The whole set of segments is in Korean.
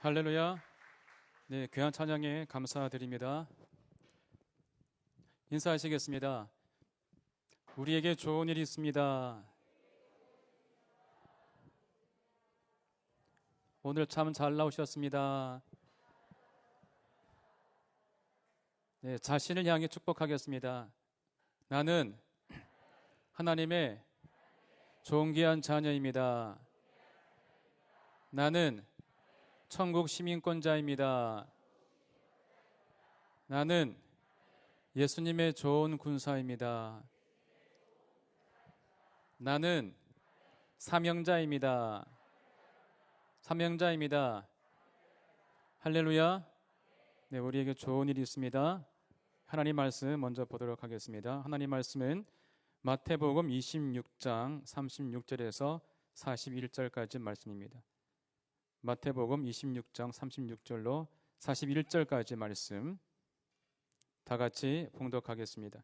할렐루야. 네, 귀한 찬양에 감사드립니다. 인사하시겠습니다. 우리에게 좋은 일이 있습니다. 오늘 참 잘 나오셨습니다. 네, 자신을 향해 축복하겠습니다. 나는 하나님의 존귀한 자녀입니다. 나는 천국 시민권자입니다. 나는 예수님의 좋은 군사입니다. 나는 사명자입니다. 사명자입니다. 할렐루야. 네, 우리에게 좋은 일이 있습니다. 하나님 말씀 먼저 보도록 하겠습니다. 하나님 말씀은 마태복음 26장 36절에서 41절까지 말씀입니다. 마태복음 26장 36절로 41절까지 말씀 다 같이 봉독하겠습니다.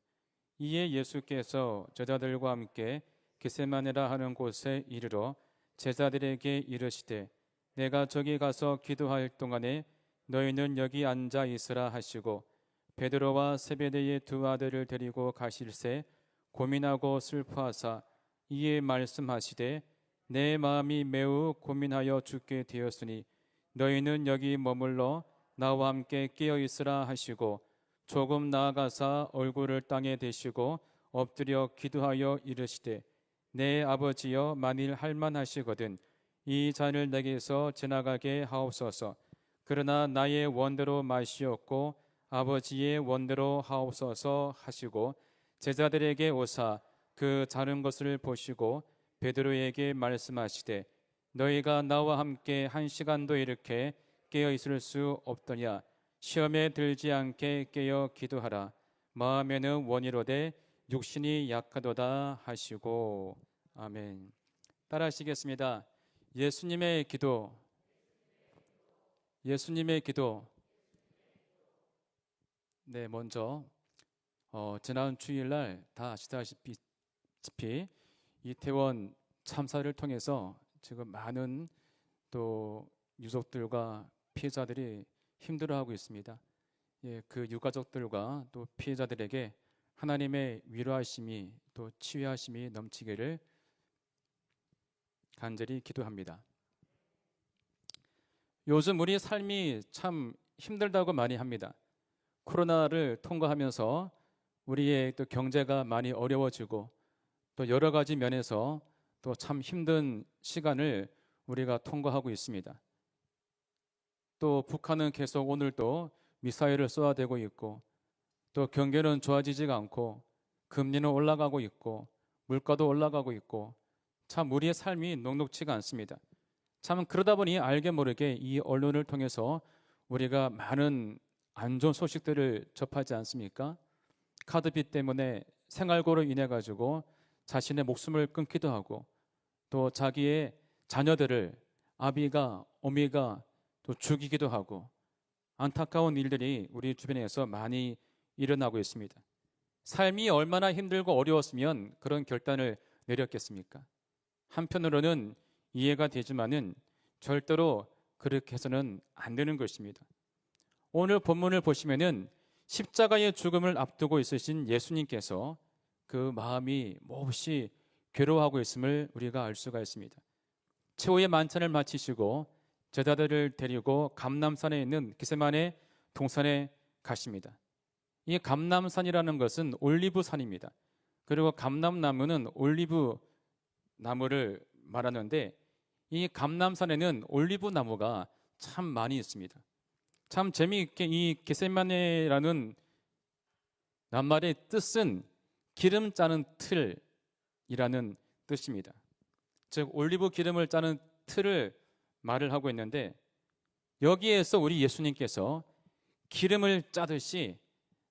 이에 예수께서 제자들과 함께 겟세마네라 하는 곳에 이르러 제자들에게 이르시되 내가 저기 가서 기도할 동안에 너희는 여기 앉아 있으라 하시고 베드로와 세베대의 두 아들을 데리고 가실새 고민하고 슬퍼하사 이에 말씀하시되 내 마음이 매우 고민하여 죽게 되었으니 너희는 여기 머물러 나와 함께 깨어 있으라 하시고 조금 나아가사 얼굴을 땅에 대시고 엎드려 기도하여 이르시되 내 아버지여 만일 할만하시거든 이 잔을 내게서 지나가게 하옵소서. 그러나 나의 원대로 마시옵고 아버지의 원대로 하옵소서 하시고 제자들에게 오사 그 자는 것을 보시고 베드로에게 말씀하시되 너희가 나와 함께 1시간도 이렇게 깨어 있을 수 없더냐. 시험에 들지 않게 깨어 기도하라. 마음에는 원이로되 육신이 약하도다 하시고. 아멘. 따라하시겠습니다. 예수님의 기도. 예수님의 기도. 네, 먼저 지난 주일날 다 아시다시피 이태원 참사를 통해서 지금 많은 또 유족들과 피해자들이 힘들어하고 있습니다. 예, 그 유가족들과 또 피해자들에게 하나님의 위로하심이 또 치유하심이 넘치기를 간절히 기도합니다. 요즘 우리 삶이 참 힘들다고 많이 합니다. 코로나를 통과하면서 우리의 또 경제가 많이 어려워지고 또 여러 가지 면에서 또 참 힘든 시간을 우리가 통과하고 있습니다. 또 북한은 계속 오늘도 미사일을 쏘아대고 있고 또 경제는 좋아지지가 않고 금리는 올라가고 있고 물가도 올라가고 있고 참 우리의 삶이 녹록지가 않습니다. 참 그러다 보니 알게 모르게 이 언론을 통해서 우리가 많은 안 좋은 소식들을 접하지 않습니까? 카드빚 때문에 생활고로 인해 가지고 자신의 목숨을 끊기도 하고 또 자기의 자녀들을 아비가 어미가 또 죽이기도 하고 안타까운 일들이 우리 주변에서 많이 일어나고 있습니다. 삶이 얼마나 힘들고 어려웠으면 그런 결단을 내렸겠습니까? 한편으로는 이해가 되지만은 절대로 그렇게 해서는 안 되는 것입니다. 오늘 본문을 보시면은 십자가의 죽음을 앞두고 있으신 예수님께서 그 마음이 몹시 괴로워하고 있음을 우리가 알 수가 있습니다. 최후의 만찬을 마치시고 제자들을 데리고 감람산에 있는 겟세마네 동산에 가십니다. 이 감람산이라는 것은 올리브산입니다. 그리고 감람나무는 올리브 나무를 말하는데 이 감람산에는 올리브 나무가 참 많이 있습니다. 참 재미있게 이 겟세마네라는 낱말의 뜻은 기름 짜는 틀이라는 뜻입니다. 즉 올리브 기름을 짜는 틀을 말을 하고 있는데 여기에서 우리 예수님께서 기름을 짜듯이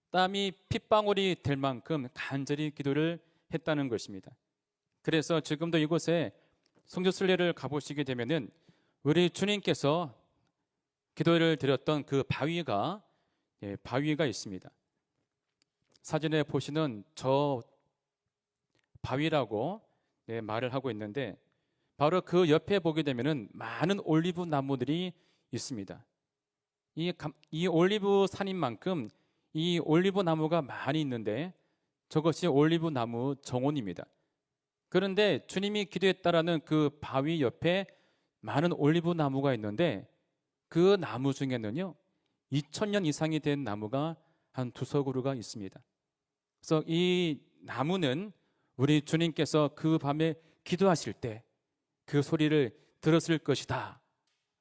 땀이 핏방울이 될 만큼 간절히 기도를 했다는 것입니다. 그래서 지금도 이곳에 성지순례를 가보시게 되면은 우리 주님께서 기도를 드렸던 그 바위가 있습니다. 사진에 보시는 저 바위라고 말을 하고 있는데 바로 그 옆에 보게 되면은 많은 올리브 나무들이 있습니다. 이 올리브 산인 만큼 이 올리브 나무가 많이 있는데 저것이 올리브 나무 정원입니다. 그런데 주님이 기도했다라는 그 바위 옆에 많은 올리브 나무가 있는데 그 나무 중에는요 2000년 이상이 된 나무가 한 두서 그루가 있습니다. 그래서 이 나무는 우리 주님께서 그 밤에 기도하실 때 그 소리를 들었을 것이다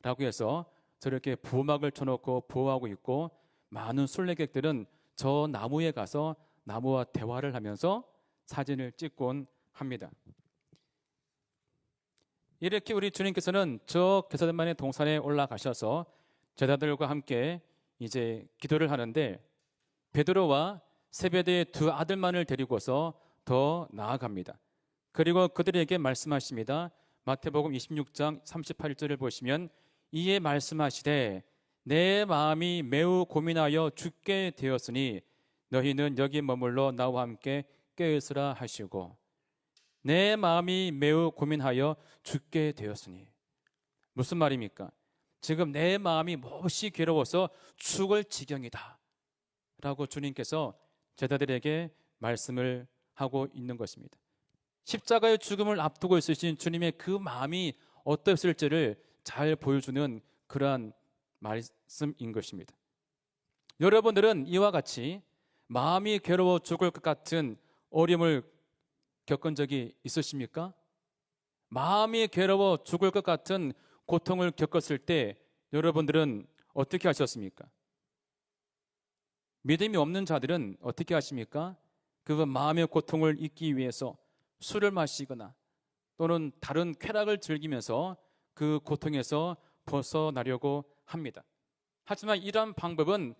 라고 해서 저렇게 부막을 쳐놓고 보호하고 있고, 많은 순례객들은 저 나무에 가서 나무와 대화를 하면서 사진을 찍곤 합니다. 이렇게 우리 주님께서는 저 게세마네 동산에 올라가셔서 제자들과 함께 이제 기도를 하는데 베드로와 세베대의 두 아들만을 데리고서 더 나아갑니다. 그리고 그들에게 말씀하십니다. 마태복음 26장 38절을 보시면 이에 말씀하시되 내 마음이 매우 고민하여 죽게 되었으니 너희는 여기 머물러 나와 함께 깨어있으라 하시고, 내 마음이 매우 고민하여 죽게 되었으니 무슨 말입니까? 지금 내 마음이 몹시 괴로워서 죽을 지경이다 라고 주님께서 제자들에게 말씀을 하고 있는 것입니다. 십자가의 죽음을 앞두고 있으신 주님의 그 마음이 어떠했을지를 잘 보여주는 그러한 말씀인 것입니다. 여러분들은 이와 같이 마음이 괴로워 죽을 것 같은 어려움을 겪은 적이 있으십니까? 마음이 괴로워 죽을 것 같은 고통을 겪었을 때 여러분들은 어떻게 하셨습니까? 믿음이 없는 자들은 어떻게 하십니까? 그 마음의 고통을 잊기 위해서 술을 마시거나 또는 다른 쾌락을 즐기면서 그 고통에서 벗어나려고 합니다. 하지만 이러한 방법은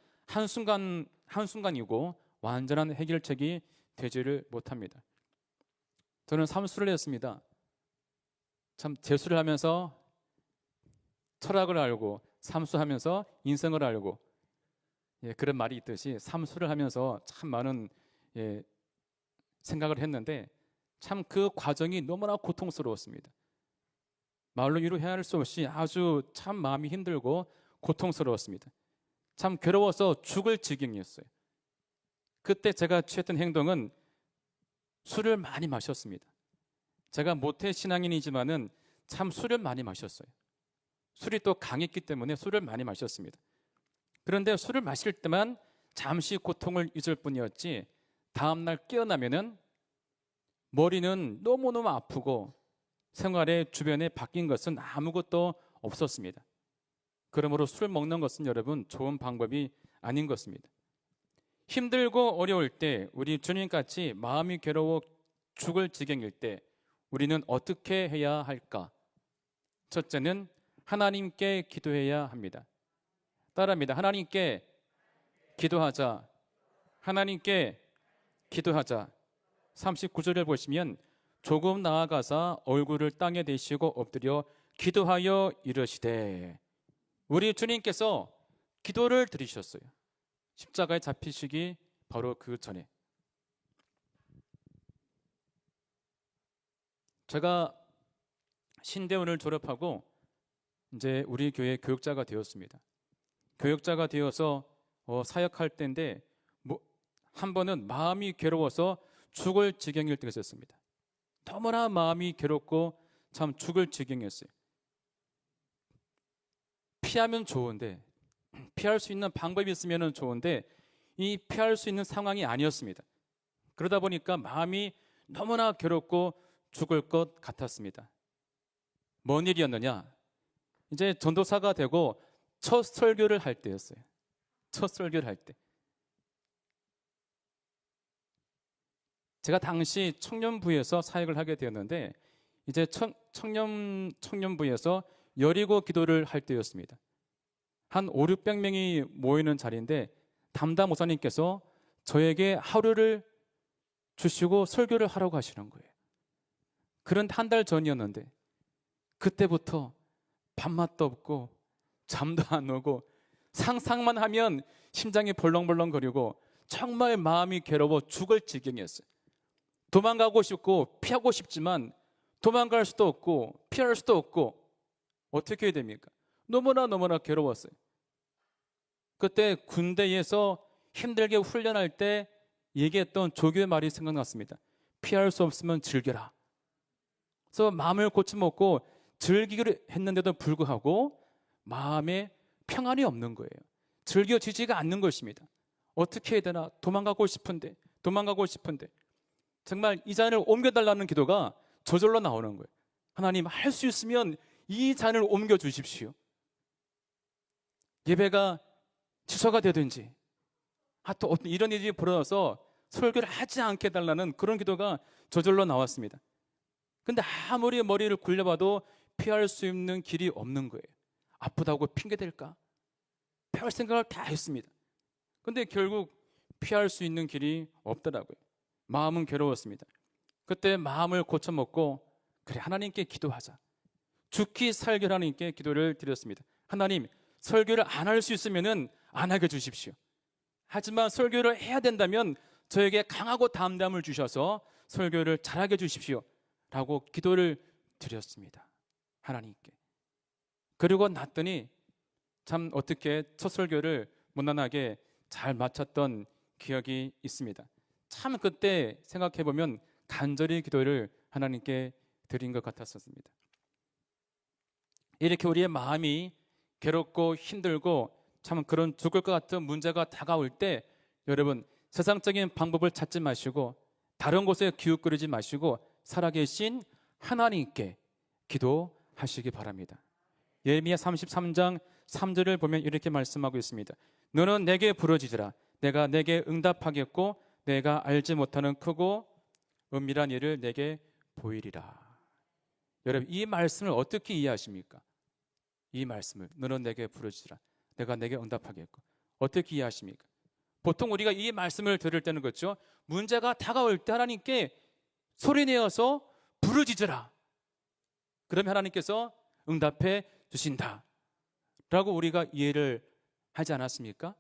한순간이고 완전한 해결책이 되지를 못합니다. 저는 삼수를 했습니다. 참 재수를 하면서 철학을 알고 삼수하면서 인생을 알고, 그런 말이 있듯이 삼수를 하면서 참 많은 생각을 했는데 참 그 과정이 너무나 고통스러웠습니다. 말로 이루어야 수 없이 아주 참 마음이 힘들고 고통스러웠습니다. 참 괴로워서 죽을 지경이었어요. 그때 제가 취했던 행동은 술을 많이 마셨습니다. 제가 모태 신앙인이지만은 참 술을 많이 마셨어요. 술이 또 강했기 때문에 술을 많이 마셨습니다. 그런데 술을 마실 때만 잠시 고통을 잊을 뿐이었지 다음날 깨어나면은 머리는 너무너무 아프고 생활의 주변에 바뀐 것은 아무것도 없었습니다. 그러므로 술 먹는 것은 여러분 좋은 방법이 아닌 것입니다. 힘들고 어려울 때 우리 주님같이 마음이 괴로워 죽을 지경일 때 우리는 어떻게 해야 할까? 첫째는 하나님께 기도해야 합니다. 따라합니다. 하나님께 기도하자. 하나님께 기도하자. 39절을 보시면 조금 나아가사 얼굴을 땅에 대시고 엎드려 기도하여 이르시되, 우리 주님께서 기도를 드리셨어요. 십자가에 잡히시기 바로 그 전에. 제가 신대원을 졸업하고 이제 우리 교회 교육자가 되었습니다. 교육자가 되어서 사역할 때인데 한 번은 마음이 괴로워서 죽을 지경일 때가 있었습니다. 너무나 마음이 괴롭고 참 죽을 지경이었어요. 피하면 좋은데, 피할 수 있는 방법이 있으면 좋은데 이 피할 수 있는 상황이 아니었습니다. 그러다 보니까 마음이 너무나 괴롭고 죽을 것 같았습니다. 뭔 일이었느냐? 이제 전도사가 되고 첫 설교를 할 때였어요. 첫 설교를 할 때. 제가 당시 청년부에서 사역을 하게 되었는데 이제 청년부에서 여리고 기도를 할 때였습니다. 한 500~600명이 모이는 자리인데 담당 목사님께서 저에게 하루를 주시고 설교를 하라고 하시는 거예요. 그런 한 달 전이었는데 그때부터 밥맛도 없고 잠도 안 오고 상상만 하면 심장이 벌렁벌렁거리고 정말 마음이 괴로워 죽을 지경이었어요. 도망가고 싶고 피하고 싶지만 도망갈 수도 없고 피할 수도 없고 어떻게 해야 됩니까? 너무나 괴로웠어요. 그때 군대에서 힘들게 훈련할 때 얘기했던 조교의 말이 생각났습니다. 피할 수 없으면 즐겨라. 그래서 마음을 고쳐먹고 즐기기로 했는데도 불구하고 마음에 평안이 없는 거예요. 즐겨지지가 않는 것입니다. 어떻게 해야 되나? 도망가고 싶은데 정말 이 잔을 옮겨달라는 기도가 저절로 나오는 거예요. 하나님, 할 수 있으면 이 잔을 옮겨주십시오. 예배가 취소가 되든지 또 어떤 이런 일이 벌어져서 설교를 하지 않게 해달라는 그런 기도가 저절로 나왔습니다. 근데 아무리 머리를 굴려봐도 피할 수 있는 길이 없는 거예요. 아프다고 핑계댈까? 피할 생각을 다 했습니다. 근데 결국 피할 수 있는 길이 없더라고요. 마음은 괴로웠습니다. 그때 마음을 고쳐먹고 그래, 하나님께 기도하자. 죽기 살기 하나님께 기도를 드렸습니다. 하나님, 설교를 안 할 수 있으면 안 하게 주십시오. 하지만 설교를 해야 된다면 저에게 강하고 담담을 주셔서 설교를 잘하게 주십시오 라고 기도를 드렸습니다. 하나님께. 그리고 났더니 참 어떻게 첫 설교를 무난하게 잘 마쳤던 기억이 있습니다. 참 그때 생각해보면 간절히 기도를 하나님께 드린 것 같았었습니다. 이렇게 우리의 마음이 괴롭고 힘들고 참 그런 죽을 것 같은 문제가 다가올 때 여러분, 세상적인 방법을 찾지 마시고 다른 곳에 기웃거리지 마시고 살아계신 하나님께 기도하시기 바랍니다. 예레미야 33장 3절을 보면 이렇게 말씀하고 있습니다. 너는 내게 부르짖으라. 내가 내게 응답하겠고 내가 알지 못하는 크고 은밀한 일을 내게 보이리라. 여러분, 이 말씀을 어떻게 이해하십니까? 이 말씀을, 너는 내게 부르짖으라. 내가 내게 응답하겠고, 어떻게 이해하십니까? 보통 우리가 이 말씀을 들을 때는 그렇죠, 문제가 다가올 때 하나님께 소리내어서 부르짖으라. 그러면 하나님께서 응답해 주신다 라고 우리가 이해를 하지 않았습니까?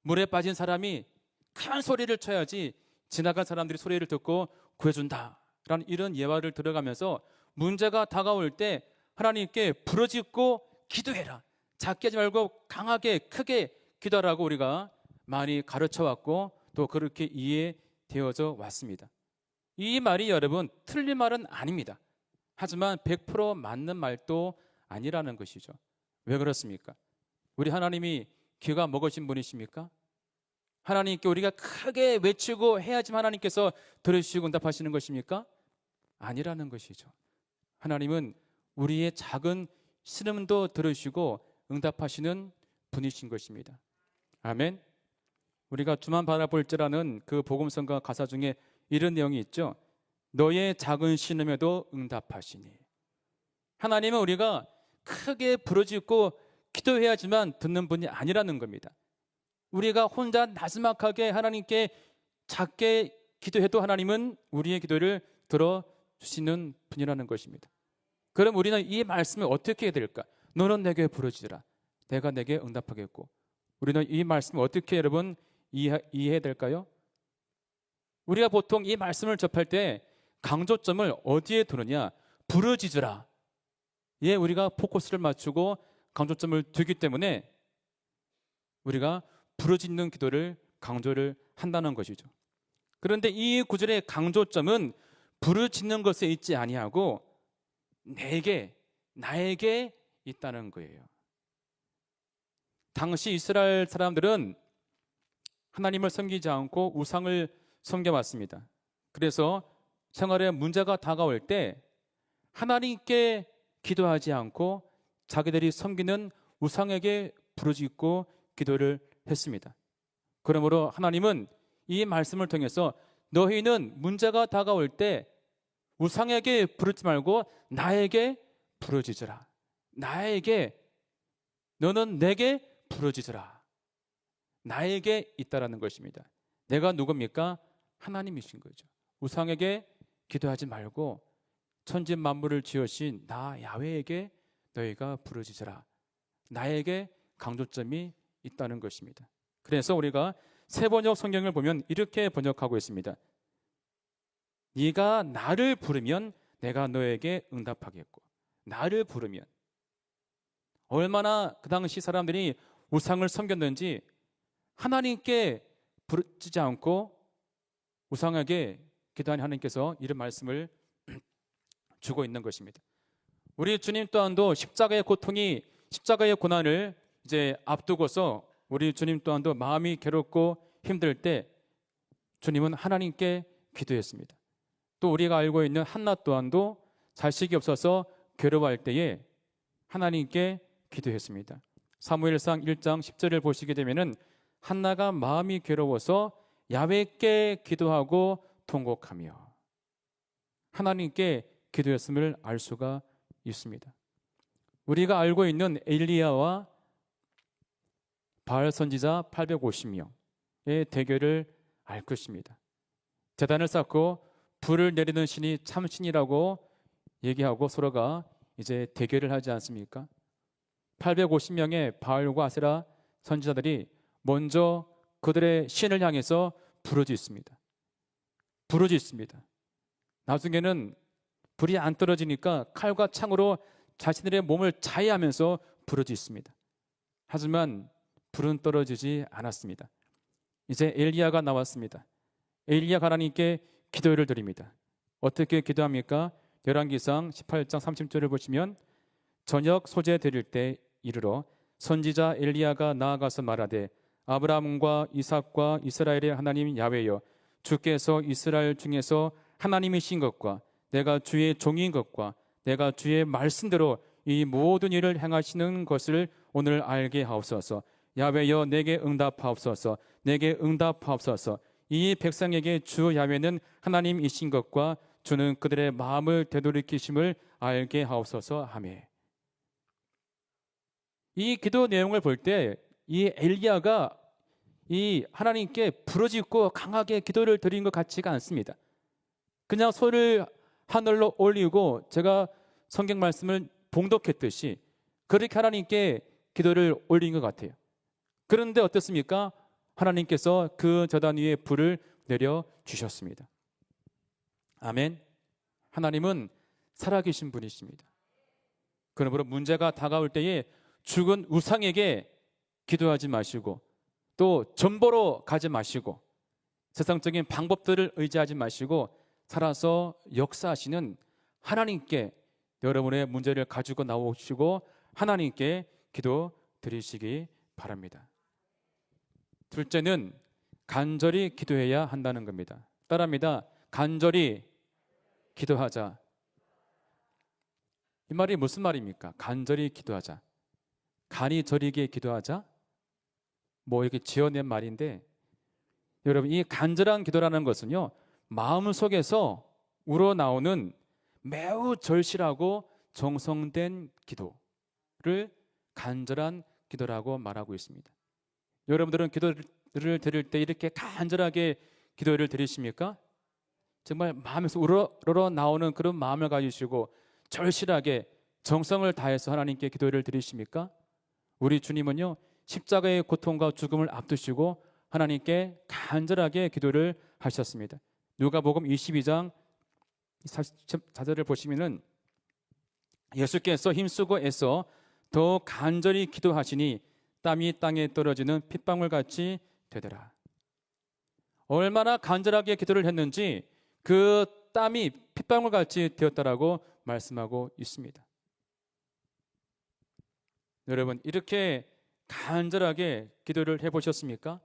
물에 빠진 사람이 큰 소리를 쳐야지 지나간 사람들이 소리를 듣고 구해준다 라는 이런 예화를 들어가면서 문제가 다가올 때 하나님께 부르짖고 기도해라. 작게 하지 말고 강하게 크게 기도하라고 우리가 많이 가르쳐왔고 또 그렇게 이해되어져 왔습니다. 이 말이 여러분 틀린 말은 아닙니다. 하지만 100% 맞는 말도 아니라는 것이죠. 왜 그렇습니까? 우리 하나님이 귀가 먹으신 분이십니까? 하나님께 우리가 크게 외치고 해야지만 하나님께서 들으시고 응답하시는 것입니까? 아니라는 것이죠. 하나님은 우리의 작은 신음도 들으시고 응답하시는 분이신 것입니다. 아멘. 우리가 주만 바라볼지라는 그 복음성가 가사 중에 이런 내용이 있죠. 너의 작은 신음에도 응답하시니. 하나님은 우리가 크게 부르짖고 기도해야지만 듣는 분이 아니라는 겁니다. 우리가 혼자 나지막하게 하나님께 작게 기도해도 하나님은 우리의 기도를 들어주시는 분이라는 것입니다. 그럼 우리는 이 말씀을 어떻게 해야 될까? 너는 내게 부르짖으라. 내가 내게 응답하겠고. 우리는 이 말씀을 어떻게 여러분 이해해야 될까요? 우리가 보통 이 말씀을 접할 때 강조점을 어디에 두느냐? 부르짖으라. 예, 우리가 포커스를 맞추고 강조점을 두기 때문에 우리가 부르짖는 기도를 강조를 한다는 것이죠. 그런데 이 구절의 강조점은 부르짖는 것에 있지 아니하고 나에게 있다는 거예요. 당시 이스라엘 사람들은 하나님을 섬기지 않고 우상을 섬겨왔습니다. 그래서 생활에 문제가 다가올 때 하나님께 기도하지 않고 자기들이 섬기는 우상에게 부르짖고 기도를 했습니다. 그러므로 하나님은 이 말씀을 통해서 너희는 문제가 다가올 때 우상에게 부르지 말고 나에게 부르짖으라. 너는 내게 부르짖으라. 나에게 있다라는 것입니다. 내가 누굽니까? 하나님이신 거죠. 우상에게 기도하지 말고 천지 만물을 지으신 나 야훼에게 너희가 부르짖으라. 나에게 강조점이 있다는 것입니다. 그래서 우리가 세번역 성경을 보면 이렇게 번역하고 있습니다. 네가 나를 부르면 내가 너에게 응답하겠고. 나를 부르면 얼마나 그 당시 사람들이 우상을 섬겼는지 하나님께 부르짖지 않고 우상에게 기도한 하나님께서 이런 말씀을 주고 있는 것입니다. 우리 주님 또한도 십자가의 고통이, 십자가의 고난을 이제 앞두고서 우리 주님 또한도 마음이 괴롭고 힘들 때 주님은 하나님께 기도했습니다. 또 우리가 알고 있는 한나 또한도 자식이 없어서 괴로워할 때에 하나님께 기도했습니다. 사무엘상 1장 10절을 보시게 되면은 한나가 마음이 괴로워서 야훼께 기도하고 통곡하며 하나님께 기도했음을 알 수가 있습니다. 우리가 알고 있는 엘리야와 바알 선지자 850명의 대결을 알 것입니다. 제단을 쌓고 불을 내리는 신이 참신이라고 얘기하고 서로가 이제 대결을 하지 않습니까? 850명의 바알과 아세라 선지자들이 먼저 그들의 신을 향해서 부르짖습니다. 나중에는 불이 안 떨어지니까 칼과 창으로 자신들의 몸을 자해하면서 부르짖습니다. 하지만 불은 떨어지지 않았습니다. 이제 엘리야가 나왔습니다. 엘리야가 하나님께 기도를 드립니다. 어떻게 기도합니까? 열왕기상 18장 30절을 보시면 저녁 소재 드릴 때 이르러 선지자 엘리야가 나아가서 말하되 아브라함과 이삭과 이스라엘의 하나님 야훼여 주께서 이스라엘 중에서 하나님이신 것과 내가 주의 종인 것과 내가 주의 말씀대로 이 모든 일을 행하시는 것을 오늘 알게 하옵소서. 야훼여 내게 응답하옵소서. 내게 응답하옵소서. 이 백성에게 주 야훼는 하나님이신 것과 주는 그들의 마음을 되돌이키심을 알게 하옵소서 하며, 이 기도 내용을 볼 때 이 엘리야가 이 하나님께 부르짖고 강하게 기도를 드린 것 같지가 않습니다. 그냥 손을 하늘로 올리고 제가 성경 말씀을 봉독했듯이 그렇게 하나님께 기도를 올린 것 같아요. 그런데 어떻습니까? 하나님께서 그 제단 위에 불을 내려 주셨습니다. 아멘. 하나님은 살아계신 분이십니다. 그러므로 문제가 다가올 때에 죽은 우상에게 기도하지 마시고 또 전보로 가지 마시고 세상적인 방법들을 의지하지 마시고 살아서 역사하시는 하나님께 여러분의 문제를 가지고 나오시고 하나님께 기도 드리시기 바랍니다. 둘째는 간절히 기도해야 한다는 겁니다. 따라합니다. 간절히 기도하자. 이 말이 무슨 말입니까? 간절히 기도하자. 간이 저리게 기도하자? 뭐 이렇게 지어낸 말인데, 여러분 이 간절한 기도라는 것은요, 마음속에서 우러나오는 매우 절실하고 정성된 기도를 간절한 기도라고 말하고 있습니다. 여러분들은 기도를 드릴 때 이렇게 간절하게 기도를 드리십니까? 정말 마음에서 우러나오는 그런 마음을 가지시고 절실하게 정성을 다해서 하나님께 기도를 드리십니까? 우리 주님은요, 십자가의 고통과 죽음을 앞두시고 하나님께 간절하게 기도를 하셨습니다. 누가복음 22장 44절을 보시면은 예수께서 힘쓰고 애써 더 간절히 기도하시니 땀이 땅에 떨어지는 핏방울같이 되더라. 얼마나 간절하게 기도를 했는지 그 땀이 핏방울같이 되었다라고 말씀하고 있습니다. 여러분 이렇게 간절하게 기도를 해보셨습니까?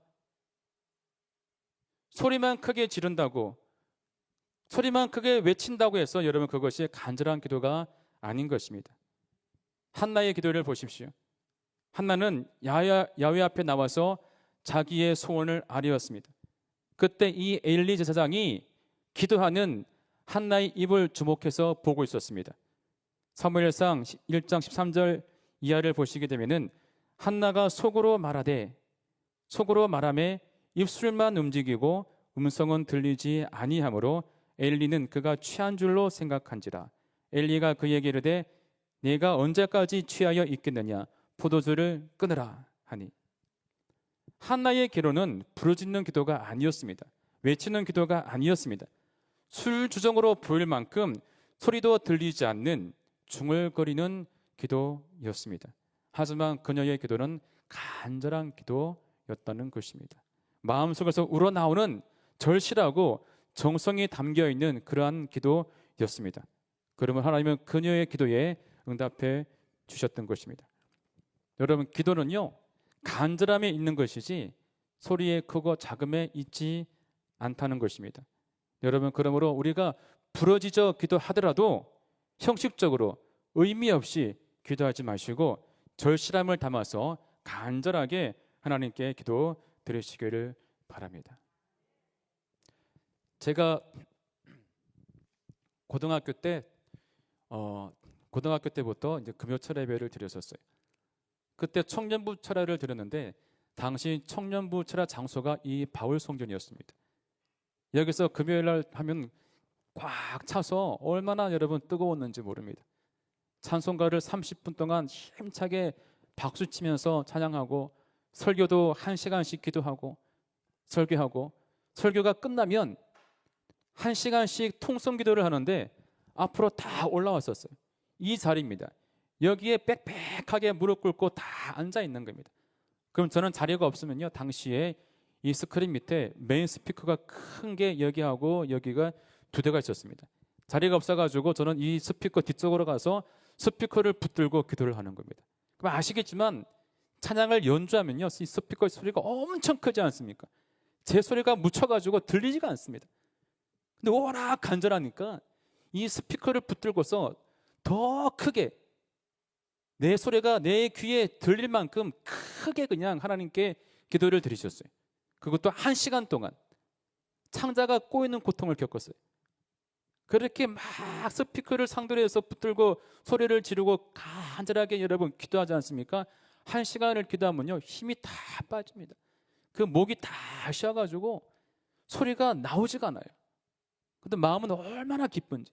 소리만 크게 지른다고, 소리만 크게 외친다고 해서 여러분 그것이 간절한 기도가 아닌 것입니다. 한나의 기도를 보십시오. 한나는 야훼 앞에 나와서 자기의 소원을 아뢰었습니다. 그때 이 엘리 제사장이 기도하는 한나의 입을 주목해서 보고 있었습니다. 사무엘상 1장 13절 이하를 보시게 되면은 한나가 속으로 말하되, 속으로 말하매 입술만 움직이고 음성은 들리지 아니하므로 엘리는 그가 취한 줄로 생각한지라. 엘리가 그에게 이르되 네가 언제까지 취하여 있겠느냐, 포도주를 끊으라 하니. 한나의 기도는 부르짖는 기도가 아니었습니다. 외치는 기도가 아니었습니다. 술주정으로 보일 만큼 소리도 들리지 않는 중얼거리는 기도였습니다. 하지만 그녀의 기도는 간절한 기도였다는 것입니다. 마음속에서 우러나오는 절실하고 정성이 담겨있는 그러한 기도였습니다. 그러면 하나님은 그녀의 기도에 응답해 주셨던 것입니다. 여러분, 기도는요, 간절함에 있는 것이지 소리의 크고 작음에 있지 않다는 것입니다. 여러분, 그러므로 우리가 부러지져 기도하더라도 형식적으로 의미 없이 기도하지 마시고 절실함을 담아서 간절하게 하나님께 기도 드리시기를 바랍니다. 제가 고등학교 때부터 이제 금요 철야 예배를 드렸었어요. 그때 청년부 철야를 드렸는데 당시 청년부 철야 장소가 이 바울 성전이었습니다. 여기서 금요일 날 하면 꽉 차서 얼마나 여러분 뜨거웠는지 모릅니다. 찬송가를 30분 동안 힘차게 박수 치면서 찬양하고 설교도 1시간씩 기도하고 설교하고 설교가 끝나면 1시간씩 통성 기도를 하는데 앞으로 다 올라왔었어요. 이 자리입니다. 여기에 빽빽하게 무릎 꿇고 다 앉아 있는 겁니다. 그럼 저는 자리가 없으면요, 당시에 이 스크린 밑에 메인 스피커가 큰 게 여기하고 여기가 2대가 있었습니다. 자리가 없어가지고 저는 이 스피커 뒤쪽으로 가서 스피커를 붙들고 기도를 하는 겁니다. 그럼 아시겠지만 찬양을 연주하면요, 이 스피커 소리가 엄청 크지 않습니까? 제 소리가 묻혀가지고 들리지가 않습니다. 근데 워낙 간절하니까 이 스피커를 붙들고서 더 크게 내 소리가 내 귀에 들릴 만큼 크게 그냥 하나님께 기도를 드리셨어요. 그것도 1시간 동안 창자가 꼬이는 고통을 겪었어요. 그렇게 막 스피커를 상대로 해서 붙들고 소리를 지르고 간절하게 여러분 기도하지 않습니까? 1시간을 기도하면요, 힘이 다 빠집니다. 그 목이 다 쉬어가지고 소리가 나오지가 않아요. 근데 마음은 얼마나 기쁜지.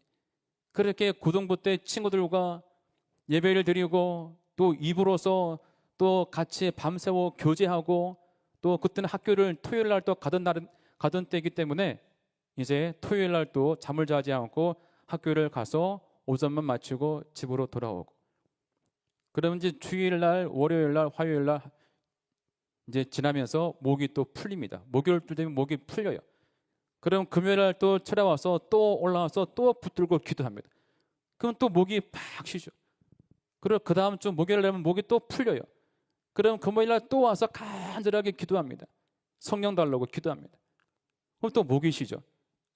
그렇게 고등부 때 친구들과 예배를 드리고 또 입으로서 또 같이 밤새워 교제하고 또 그때는 학교를 토요일 날 또 가던 때이기 때문에 이제 토요일 날 또 잠을 자지 않고 학교를 가서 오전만 마치고 집으로 돌아오고, 그러면 이제 주일 날, 월요일 날, 화요일 날 이제 지나면서 목이 또 풀립니다. 목요일 되면 목이 풀려요. 그럼 금요일 날 또 찾아와서 또 올라와서 또 붙들고 기도합니다. 그럼 또 목이 팍 쉬죠. 그리고 그 다음 주 목요일 되면 목이 또 풀려요. 그럼 금요일 날 또 와서 간절하게 기도합니다. 성령 달라고 기도합니다. 그럼 또 목이 쉬죠.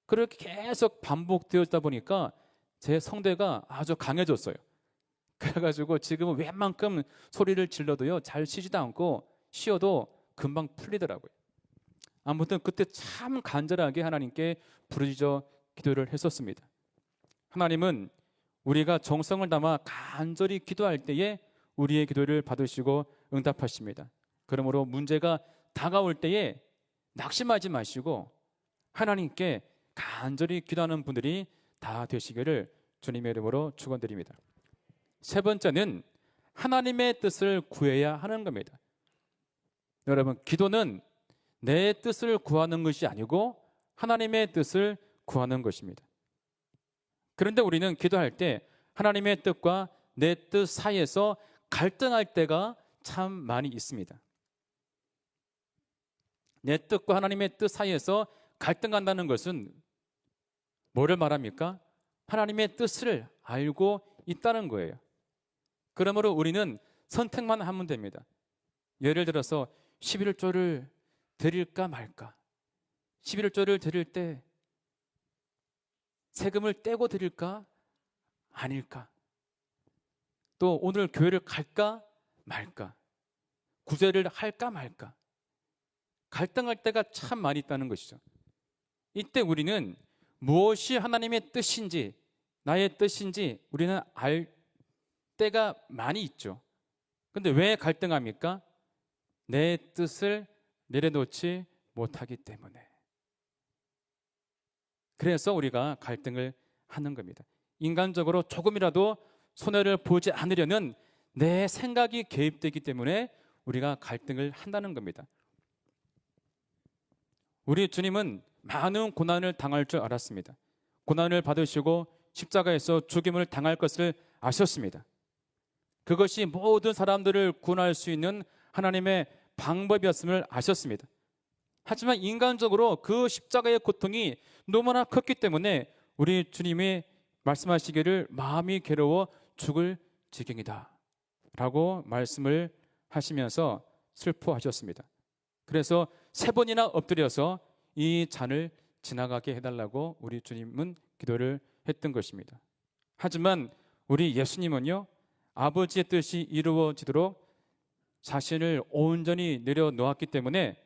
그렇게 계속 반복되었다 보니까 제 성대가 아주 강해졌어요. 그래가지고 지금은 웬만큼 소리를 질러도요, 잘 쉬지도 않고 쉬어도 금방 풀리더라고요. 아무튼 그때 참 간절하게 하나님께 부르짖어 기도를 했었습니다. 하나님은 우리가 정성을 담아 간절히 기도할 때에 우리의 기도를 받으시고 응답하십니다. 그러므로 문제가 다가올 때에 낙심하지 마시고 하나님께 간절히 기도하는 분들이 다 되시기를 주님의 이름으로 축원드립니다. 세 번째는 하나님의 뜻을 구해야 하는 겁니다. 여러분, 기도는 내 뜻을 구하는 것이 아니고 하나님의 뜻을 구하는 것입니다. 그런데 우리는 기도할 때 하나님의 뜻과 내 뜻 사이에서 갈등할 때가 참 많이 있습니다. 내 뜻과 하나님의 뜻 사이에서 갈등한다는 것은 뭐를 말합니까? 하나님의 뜻을 알고 있다는 거예요. 그러므로 우리는 선택만 하면 됩니다. 예를 들어서 11조를 드릴까 말까, 11조를 드릴 때 세금을 떼고 드릴까 아닐까, 또 오늘 교회를 갈까 말까, 구제를 할까 말까, 갈등할 때가 참 많이 있다는 것이죠. 이때 우리는 무엇이 하나님의 뜻인지, 나의 뜻인지 우리는 알 때가 많이 있죠. 근데 왜 갈등합니까? 내 뜻을 내려놓지 못하기 때문에. 그래서 우리가 갈등을 하는 겁니다. 인간적으로 조금이라도 손해를 보지 않으려는 내 생각이 개입되기 때문에 우리가 갈등을 한다는 겁니다. 우리 주님은 많은 고난을 당할 줄 알았습니다. 고난을 받으시고 십자가에서 죽임을 당할 것을 아셨습니다. 그것이 모든 사람들을 구원할 수 있는 하나님의 방법이었음을 아셨습니다. 하지만 인간적으로 그 십자가의 고통이 너무나 컸기 때문에 우리 주님이 말씀하시기를 마음이 괴로워 죽을 지경이다 라고 말씀을 하시면서 슬퍼하셨습니다. 그래서 3번이나 엎드려서 이 잔을 지나가게 해달라고 우리 주님은 기도를 했던 것입니다. 하지만 우리 예수님은요, 아버지의 뜻이 이루어지도록 자신을 온전히 내려놓았기 때문에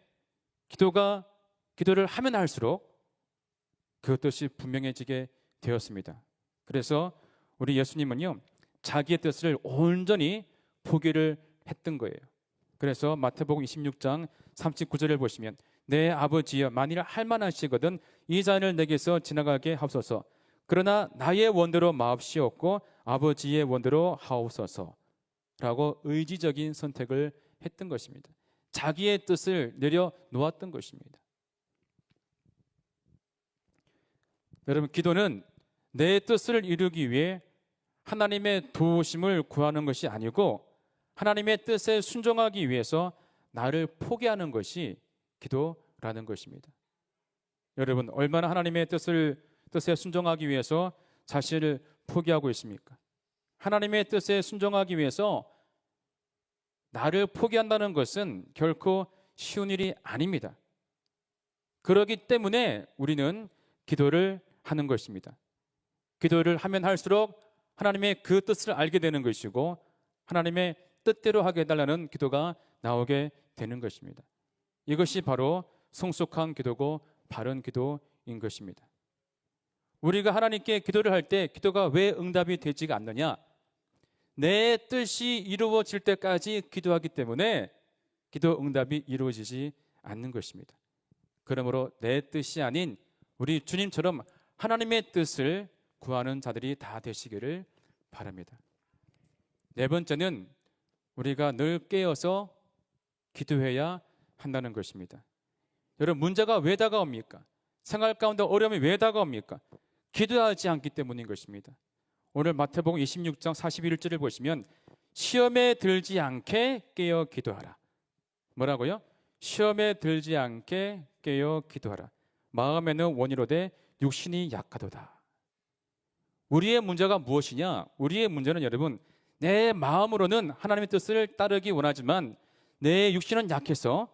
기도를 하면 할수록 그 뜻이 분명해지게 되었습니다. 그래서 우리 예수님은요, 자기의 뜻을 온전히 포기를 했던 거예요. 그래서 마태복음 26장 39절을 보시면 내 아버지여, 만일 할 만하시거든 이 잔을 내게서 지나가게 하옵소서. 그러나 나의 원대로 마옵시옵고 아버지의 원대로 하옵소서 라고 의지적인 선택을 했던 것입니다. 자기의 뜻을 내려놓았던 것입니다. 여러분, 기도는 내 뜻을 이루기 위해 하나님의 도우심을 구하는 것이 아니고 하나님의 뜻에 순종하기 위해서 나를 포기하는 것이 기도라는 것입니다. 여러분, 얼마나 하나님의 뜻에 순종하기 위해서 자신을 포기하고 있습니까? 하나님의 뜻에 순종하기 위해서 나를 포기한다는 것은 결코 쉬운 일이 아닙니다. 그렇기 때문에 우리는 기도를 하는 것입니다. 기도를 하면 할수록 하나님의 그 뜻을 알게 되는 것이고 하나님의 뜻대로 하게 해달라는 기도가 나오게 되는 것입니다. 이것이 바로 성숙한 기도고 바른 기도인 것입니다. 우리가 하나님께 기도를 할 때 기도가 왜 응답이 되지가 않느냐? 내 뜻이 이루어질 때까지 기도하기 때문에 기도 응답이 이루어지지 않는 것입니다. 그러므로 내 뜻이 아닌 우리 주님처럼 하나님의 뜻을 구하는 자들이 다 되시기를 바랍니다. 4번째는 우리가 늘 깨어서 기도해야 한다는 것입니다. 여러분, 문제가 왜 다가옵니까? 생활 가운데 어려움이 왜 다가옵니까? 기도하지 않기 때문인 것입니다. 오늘 마태복음 26장 41절을 보시면 시험에 들지 않게 깨어 기도하라. 뭐라고요? 시험에 들지 않게 깨어 기도하라. 마음에는 원이로되 육신이 약하도다. 우리의 문제가 무엇이냐? 우리의 문제는 여러분, 내 마음으로는 하나님의 뜻을 따르기 원하지만 내 육신은 약해서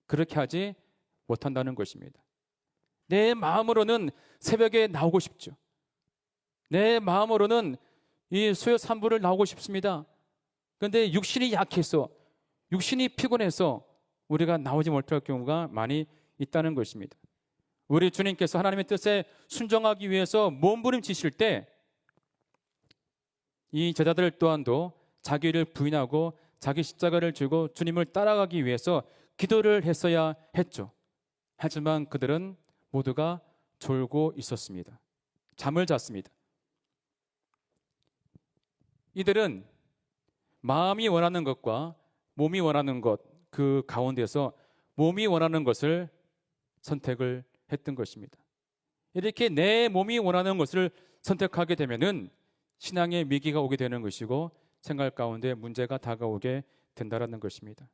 그렇게 하지 못한다는 것입니다. 내 마음으로는 새벽에 나오고 싶죠. 내 마음으로는 이 수요 3부를 나오고 싶습니다. 그런데 육신이 약해서, 육신이 피곤해서 우리가 나오지 못할 경우가 많이 있다는 것입니다. 우리 주님께서 하나님의 뜻에 순종하기 위해서 몸부림치실 때 이 제자들 또한도 자기를 부인하고 자기 십자가를 지고 주님을 따라가기 위해서 기도를 했어야 했죠. 하지만 그들은 모두가 졸고 있었습니다. 잠을 잤습니다. 이들은 마음이 원하는 것과 몸이 원하는 것, 그 가운데서 몸이 원하는 것을 선택을 했던 것입니다. 이렇게 내 몸이 원하는 것을 선택하게 되면은 신앙의 위기가 오게 되는 것이고 생활 가운데 문제가 다가오게 된다는 것입니다.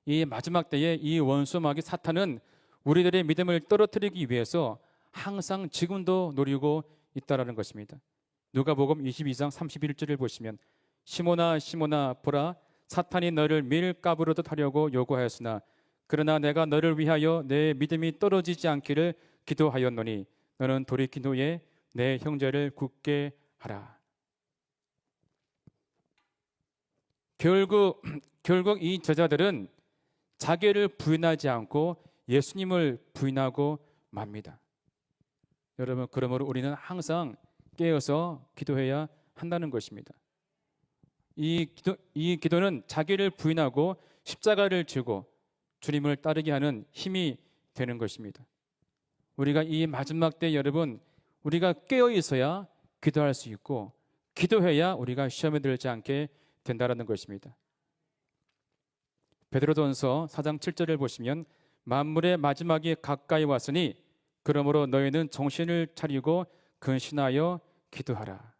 이 마지막 때에 이 원수 마귀 사탄은 우리들의 믿음을 떨어뜨리기 위해서 항상 지금도 노리고 있다는 것입니다. 누가복음 22장 31절을 보시면 시몬아 시몬아 보라, 사탄이 너를 밀가부르듯 하려고 요구하였으나 그러나 내가 너를 위하여 내 믿음이 떨어지지 않기를 기도하였노니 너는 돌이킨 후에 내 형제를 굳게 하라. 결국 이 제자들은 자기를 부인하지 않고 예수님을 부인하고 맙니다. 여러분, 그러므로 우리는 항상 깨어서 기도해야 한다는 것입니다. 이 기도는 자기를 부인하고 십자가를 지고 주님을 따르게 하는 힘이 되는 것입니다. 우리가 이 마지막 때 여러분, 우리가 깨어 있어야 기도할 수 있고 기도해야 우리가 시험에 들지 않게 된다는 것입니다. 베드로전서 4장 7절을 보시면 만물의 마지막이 가까이 왔으니 그러므로 너희는 정신을 차리고 근신하여 기도하라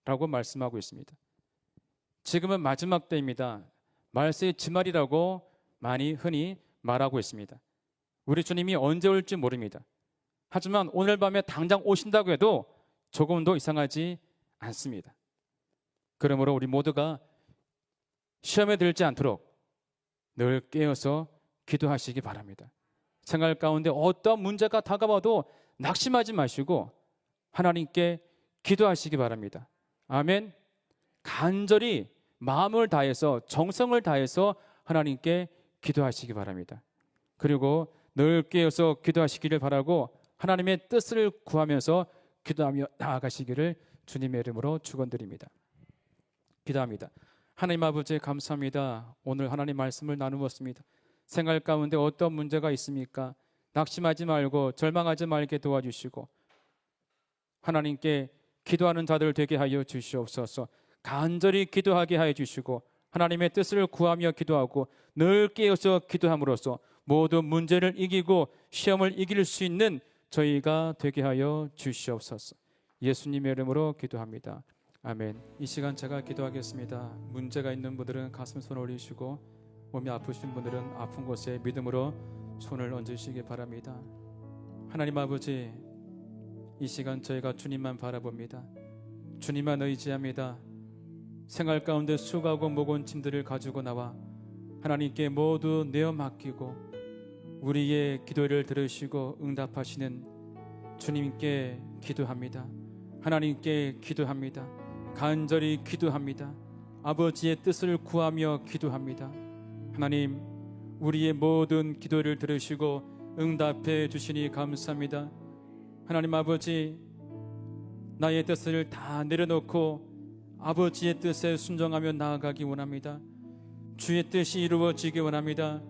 라고 말씀하고 있습니다. 지금은 마지막 때입니다. 말세의 지말이라고 많이 흔히 말하고 있습니다. 우리 주님이 언제 올지 모릅니다. 하지만 오늘 밤에 당장 오신다고 해도 조금도 이상하지 않습니다. 그러므로 우리 모두가 시험에 들지 않도록 늘 깨어서 기도하시기 바랍니다. 생활 가운데 어떠한 문제가 다가와도 낙심하지 마시고 하나님께 기도하시기 바랍니다. 아멘. 간절히 마음을 다해서 정성을 다해서 하나님께 기도하시기 바랍니다. 그리고 늘 깨어서 기도하시기를 바라고 하나님의 뜻을 구하면서 기도하며 나아가시기를 주님의 이름으로 축원드립니다. 기도합니다. 하나님 아버지 감사합니다. 오늘 하나님 말씀을 나누었습니다. 생활 가운데 어떤 문제가 있습니까? 낙심하지 말고 절망하지 말게 도와주시고 하나님께 기도하는 자들 되게 하여 주시옵소서. 간절히 기도하게 하여 주시고 하나님의 뜻을 구하며 기도하고 늘 깨어서 기도함으로써 모든 문제를 이기고 시험을 이길 수 있는 저희가 되게 하여 주시옵소서. 예수님의 이름으로 기도합니다. 아멘. 이 시간 제가 기도하겠습니다. 문제가 있는 분들은 가슴 손 올리시고 몸이 아프신 분들은 아픈 곳에 믿음으로 손을 얹으시기 바랍니다. 하나님 아버지, 이 시간 저희가 주님만 바라봅니다. 주님만 의지합니다. 생활 가운데 수고하고 무거운 짐들을 가지고 나와 하나님께 모두 내어 맡기고 우리의 기도를 들으시고 응답하시는 주님께 기도합니다. 하나님께 기도합니다. 간절히 기도합니다. 아버지의 뜻을 구하며 기도합니다. 하나님, 우리의 모든 기도를 들으시고 응답해 주시니 감사합니다. 하나님 아버지, 나의 뜻을 다 내려놓고 아버지의 뜻에 순종하며 나아가기 원합니다. 주의 뜻이 이루어지기 원합니다.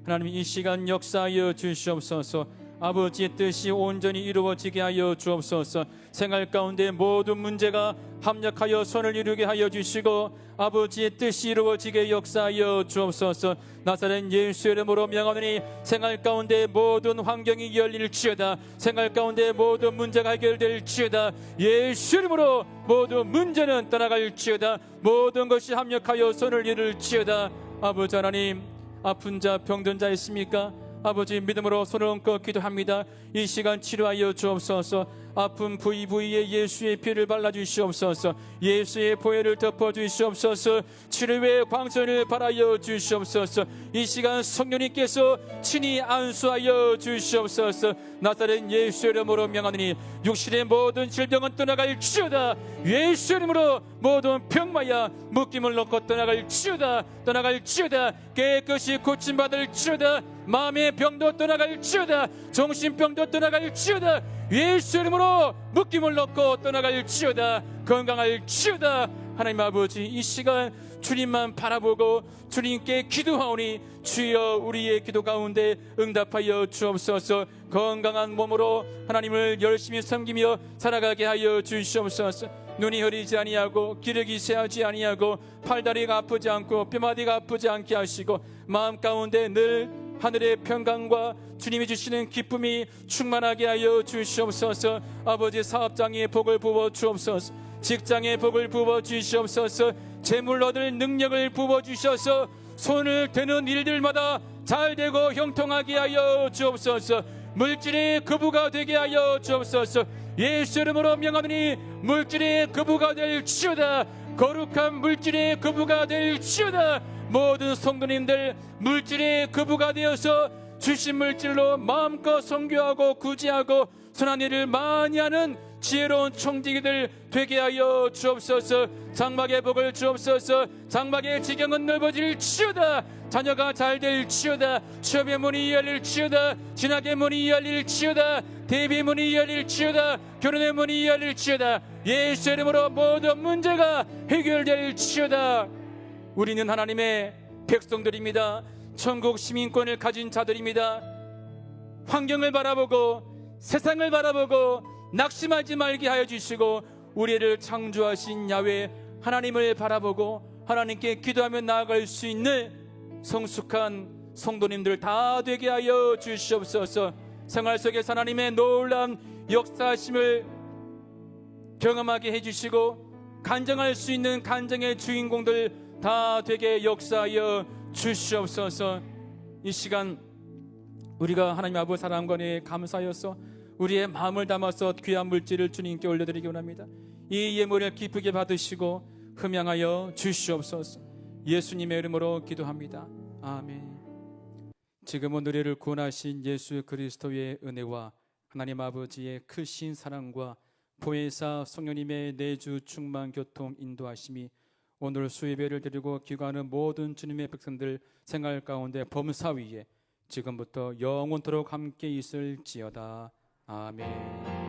하나님, 이 시간 역사하여 주시옵소서. 아버지의 뜻이 온전히 이루어지게 하여 주옵소서. 생활 가운데 모든 문제가 합력하여 선을 이루게 하여 주시고 아버지의 뜻이 이루어지게 역사하여 주옵소서. 나사렛 예수의 이름으로 명하노니 생활 가운데 모든 환경이 열릴지어다. 생활 가운데 모든 문제가 해결될지어다. 예수의 이름으로 모든 문제는 떠나갈지어다. 모든 것이 합력하여 선을 이룰지어다. 아버지 하나님, 아픈 자 병든 자 있습니까? 아버지, 믿음으로 손을 얹고 기도합니다. 이 시간 치료하여 주옵소서. 아픈 부위에 예수의 피를 발라주시옵소서. 예수의 보혈을 덮어주시옵소서. 치료의 광선을 발하여 주시옵소서. 이 시간 성령님께서 친히 안수하여 주시옵소서. 나사렛 예수의 이름으로 명하노니 육신의 모든 질병은 떠나갈지어다. 예수의 이름으로 모든 병마야 묶임을 놓고 떠나갈지어다. 떠나갈지어다. 깨끗이 고침받을지어다. 마음의 병도 떠나갈지어다. 정신병도 떠나갈지어다. 예수 이름으로 묶임을 놓고 떠나갈지어다. 건강할지어다. 하나님 아버지, 이 시간 주님만 바라보고 주님께 기도하오니 주여 우리의 기도 가운데 응답하여 주옵소서. 건강한 몸으로 하나님을 열심히 섬기며 살아가게 하여 주시옵소서. 눈이 흐리지 아니하고 기력이 쇠하지 아니하고 팔다리가 아프지 않고 뼈마디가 아프지 않게 하시고 마음 가운데 늘 하늘의 평강과 주님이 주시는 기쁨이 충만하게 하여 주시옵소서. 아버지, 사업장의 복을 부어 주옵소서. 직장의 복을 부어 주시옵소서. 재물 얻을 능력을 부어 주셔서 손을 대는 일들마다 잘 되고 형통하게 하여 주옵소서. 물질의 거부가 되게 하여 주옵소서. 예수 이름으로 명하노니 물질의 거부가 될지어다. 거룩한 물질의 거부가 될지어다. 모든 성도님들 물질의 거부가 되어서 주신 물질로 마음껏 선교하고 구제하고 선한 일을 많이 하는 지혜로운 청지기들 되게 하여 주옵소서. 장막의 복을 주옵소서. 장막의 지경은 넓어질지어다. 자녀가 잘 될지어다. 취업의 문이 열릴지어다. 진학의 문이 열릴지어다. 대비의 문이 열릴지어다. 결혼의 문이 열릴지어다. 예수 이름으로 모든 문제가 해결될지어다. 우리는 하나님의 백성들입니다. 천국 시민권을 가진 자들입니다. 환경을 바라보고 세상을 바라보고 낙심하지 말게 하여 주시고 우리를 창조하신 야훼 하나님을 바라보고 하나님께 기도하며 나아갈 수 있는 성숙한 성도님들 다 되게 하여 주시옵소서. 생활 속에서 하나님의 놀라운 역사하심을 경험하게 해주시고 간증할 수 있는 간증의 주인공들 다 되게 역사하여 주시옵소서. 이 시간 우리가 하나님 아버지 사랑과 은혜에 감사하여서 우리의 마음을 담아서 귀한 물질을 주님께 올려드리기 원합니다. 이 예물을 기쁘게 받으시고 흠양하여 주시옵소서. 예수님의 이름으로 기도합니다. 아멘. 지금은 우리를 구원하신 예수 그리스도의 은혜와 하나님 아버지의 크신 사랑과 보혜사 성령님의 내주 충만 교통 인도하심이 오늘 수예배를 드리고 귀가하는 모든 주님의 백성들 생활 가운데 범사 위에 지금부터 영원토록 함께 있을지어다. 아멘.